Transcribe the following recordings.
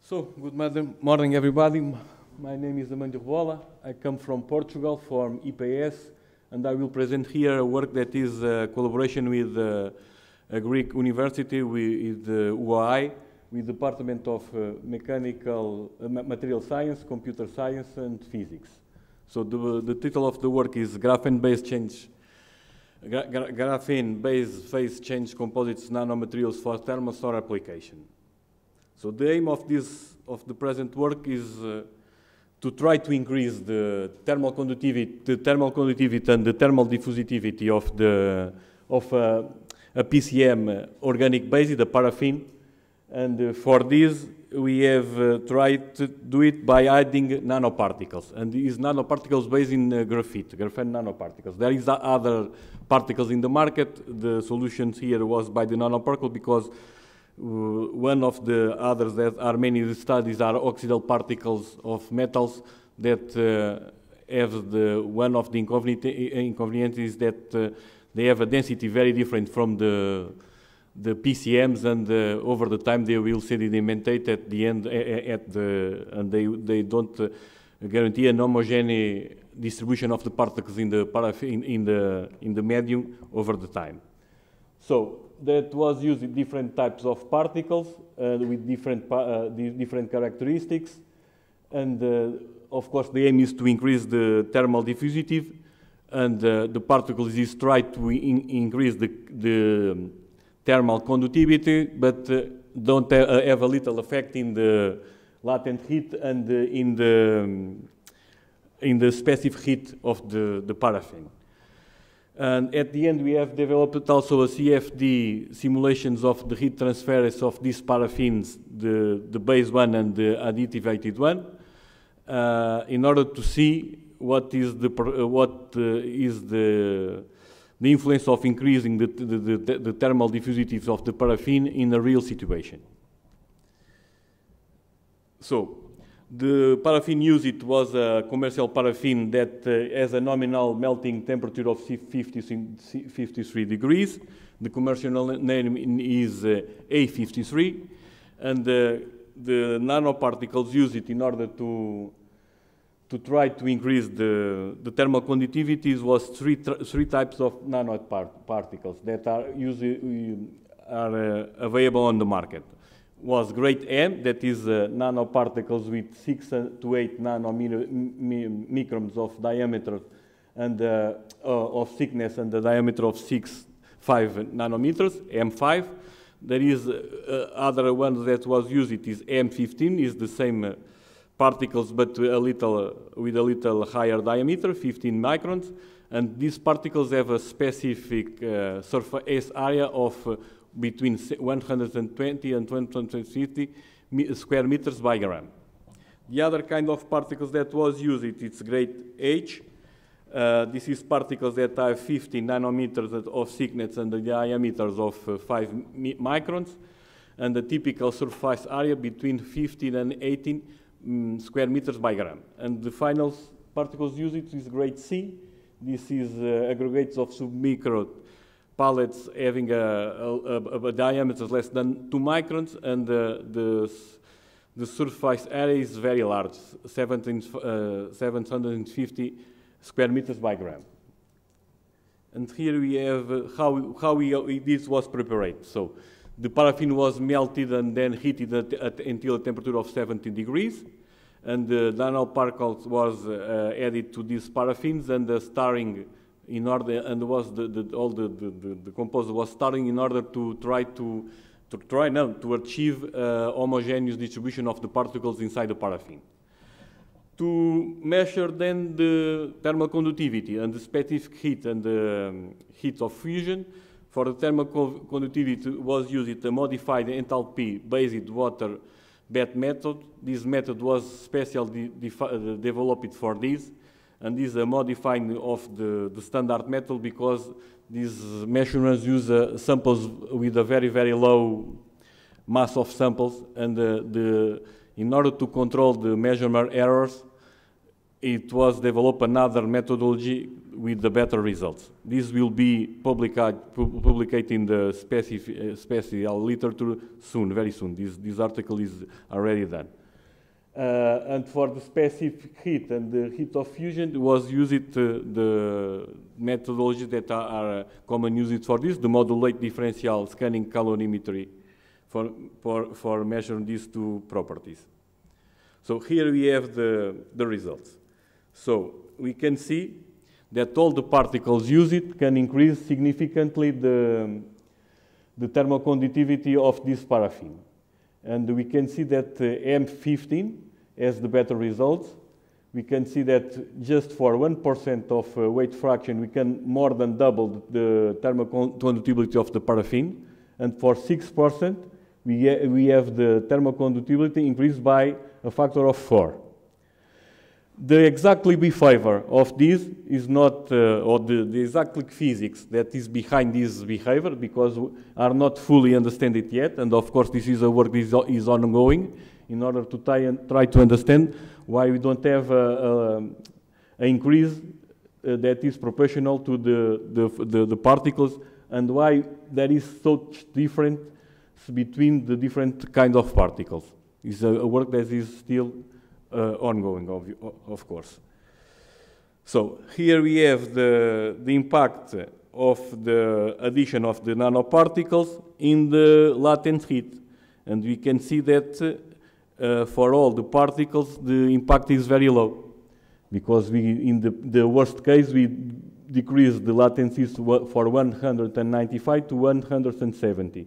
Good morning, everybody. My name is Amandio Rebola. I come from Portugal, from IPS, and I will present here a work that is a collaboration with a Greek university, with UAI, with the Department of Mechanical Material Science, Computer Science, and Physics. So the title of the work is Graphene-based phase change composites nanomaterials for thermal solar application. So the aim of the present work is to try to increase the thermal conductivity and the thermal diffusivity of a PCM organic base, the paraffin. And for this, we have tried to do it by adding nanoparticles. And these nanoparticles based in graphene nanoparticles. There is other particles in the market. The solutions here was by the nanoparticle because one of the others that are many studies are oxidal particles of metals that have one of the inconveniences that they have a density very different from the PCMs, and over the time they will sedimentate at the end and they don't guarantee an homogeneous distribution of the particles in the paraffin in the medium over the time. So that was using different types of particles with different characteristics, and of course the aim is to increase the thermal diffusivity, and the particles is try to increase the thermal conductivity, but don't have a little effect in the latent heat and in the specific heat of the paraffin. And at the end, we have developed also a CFD simulations of the heat transference of these paraffins, the base one and the additive one, in order to see what is the influence of increasing the thermal diffusivity of the paraffin in a real situation. So, the paraffin used was a commercial paraffin that has a nominal melting temperature of 53 degrees. The commercial name is A53, and the nanoparticles used in order to try to increase the thermal conductivity was three types of nanoparticles that are available on the market. Was grade M, that is nanoparticles with 6 to 8 nanomicrons of diameter and of thickness and the diameter of 5 nanometers, M5. There is other one that was used, it is M15, is the same particles but with a little higher diameter, 15 microns, and these particles have a specific surface area of between 120 and 250 square meters by gram. The other kind of particles that was used, it's grade H. This is particles that have 50 nanometers of thickness and the diameters of 5 microns, and the typical surface area between 15 and 18 square meters by gram. And the final particles used is grade C. This is aggregates of submicron pallets having a diameter less than 2 microns, and the surface area is very large, 750 square meters by gram. And here we have how this was prepared. So the paraffin was melted and then heated until a temperature of 70 degrees, and the nanoparticles was added to these paraffins, and the starring in order, and was the composer was starting in order to achieve homogeneous distribution of the particles inside the paraffin. To measure then the thermal conductivity and the specific heat and the heat of fusion, for the thermal conductivity was used a modified enthalpy-based water bath method. This method was specially developed for this, and this is a modifying of the standard method because these measurements use samples with a very, very low mass of samples, and in order to control the measurement errors, it was developed another methodology with the better results. This will be published in the special literature soon, very soon. This article is already done. And for the specific heat and the heat of fusion was used the methodologies that are common used for this, the modulate differential scanning calorimetry for measuring these two properties. So here we have the results. So we can see that all the particles used can increase significantly the thermal conductivity of this paraffin. And we can see that M15 has the better results. We can see that just for 1% of weight fraction, we can more than double the thermal conductivity of the paraffin. And for 6%, we have the thermal conductivity increased by a factor of 4. The exactly behavior of this is not, or the exact physics that is behind this behavior, because we are not fully understand it yet, and of course this is a work that is ongoing in order to try to understand why we don't have an increase that is proportional to the particles, and why there is such difference between the different kind of particles. It's a work that is still ongoing, of course. So here we have the impact of the addition of the nanoparticles in the latent heat. And we can see that for all the particles, the impact is very low. Because in the worst case, we decrease the latencies for 195 to 170.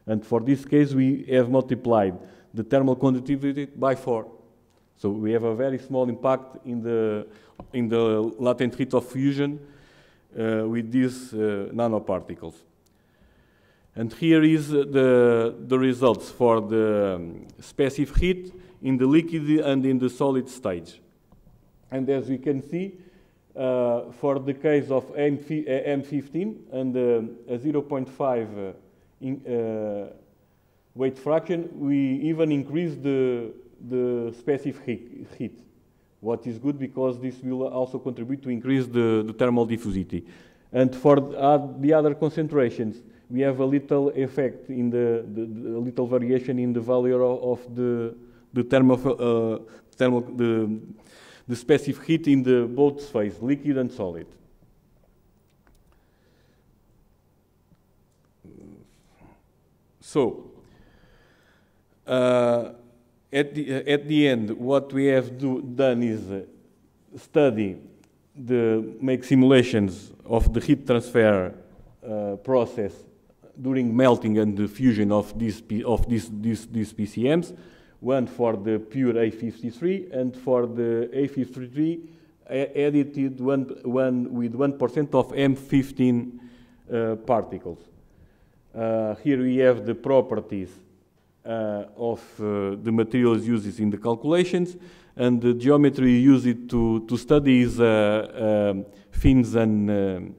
And for this case, we have multiplied the thermal conductivity by 4. So we have a very small impact in the latent heat of fusion with these nanoparticles. And here is the results for the specific heat in the liquid and in the solid stage. And as we can see, for the case of M15 and a 0.5 weight fraction, we even increase the specific heat, what is good because this will also contribute to increase the thermal diffusivity. And for the other concentrations, we have a little effect in the little variation in the value of the specific heat in the both phase, liquid and solid. So, at the end, what we have done is make simulations of the heat transfer process during melting and the fusion of these PCMs, one for the pure A53 and for the A53 edited one with 1% of M15 particles. Here we have the properties of the materials used in the calculations, and the geometry used to study is fins and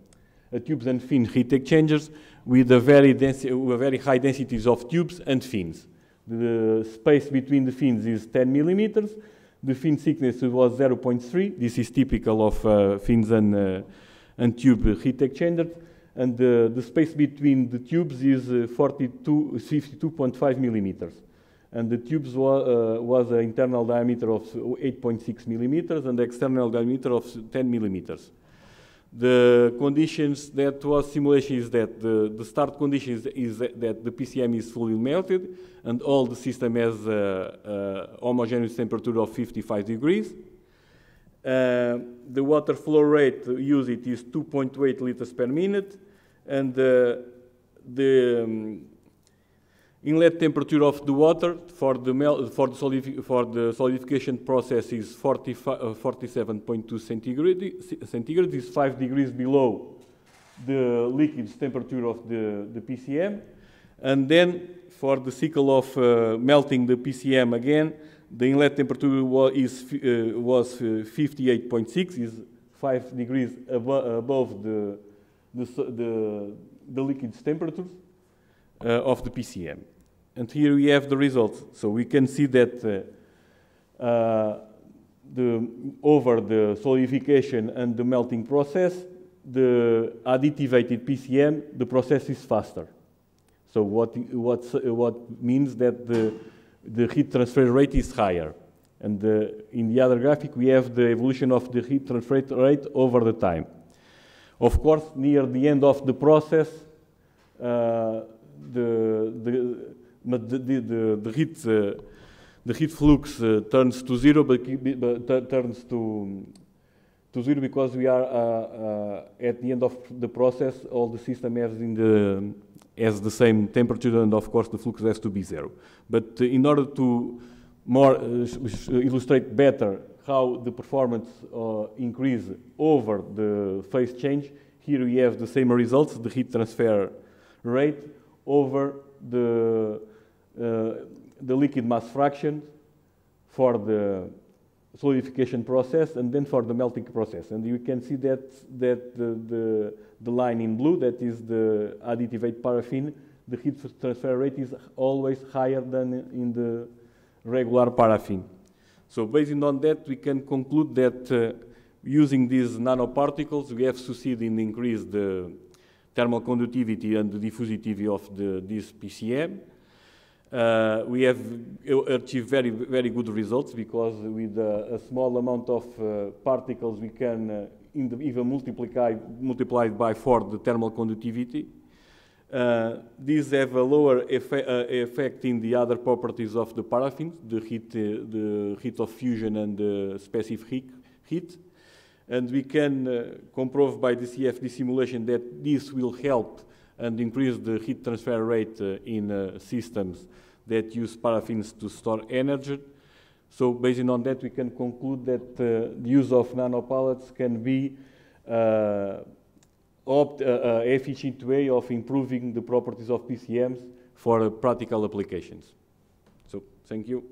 tubes and fin heat exchangers with a very high densities of tubes and fins. The space between the fins is 10 millimeters. The fin thickness was 0.3. This is typical of fins and tube heat exchangers. And the space between the tubes is 52.5 millimeters. And the tubes was an internal diameter of 8.6 millimeters and the external diameter of 10 millimeters. The conditions that was simulation is that the start conditions is that the PCM is fully melted and all the system has a homogeneous temperature of 55 degrees. The water flow rate used is 2.8 liters per minute, and the inlet temperature of the water for the solidification process is 47.2 centigrade. Is 5 degrees below the liquid temperature of the PCM. And then for the cycle of melting the PCM again, the inlet temperature was 58.6, is 5 degrees above the liquid temperature of the PCM. And here we have the results. So we can see that over the solidification and the melting process, the additivated PCM, the process is faster. So what means that the heat transfer rate is higher. And in the other graphic, we have the evolution of the heat transfer rate over the time. Of course, near the end of the process, the heat flux turns to zero, but turns to zero because we are at the end of the process. All the system has the same temperature, and of course the flux has to be zero. But in order to illustrate better how the performance increase over the phase change, here we have the same results: the heat transfer rate over the liquid mass fraction for the solidification process and then for the melting process. And you can see that the line in blue, that is the additivate paraffin, the heat transfer rate is always higher than in the regular paraffin. So based on that, we can conclude that using these nanoparticles, we have succeeded in increase the thermal conductivity and the diffusivity of this PCM. We have achieved very good results because with a small amount of particles, we can even multiply by 4 the thermal conductivity. These have a lower effect in the other properties of the paraffins, the heat of fusion and the specific heat. And we can comprove by the CFD simulation that this will help and increase the heat transfer rate in systems that use paraffins to store energy. So based on that, we can conclude that the use of nanopellets can be an efficient way of improving the properties of PCMs for practical applications. So thank you.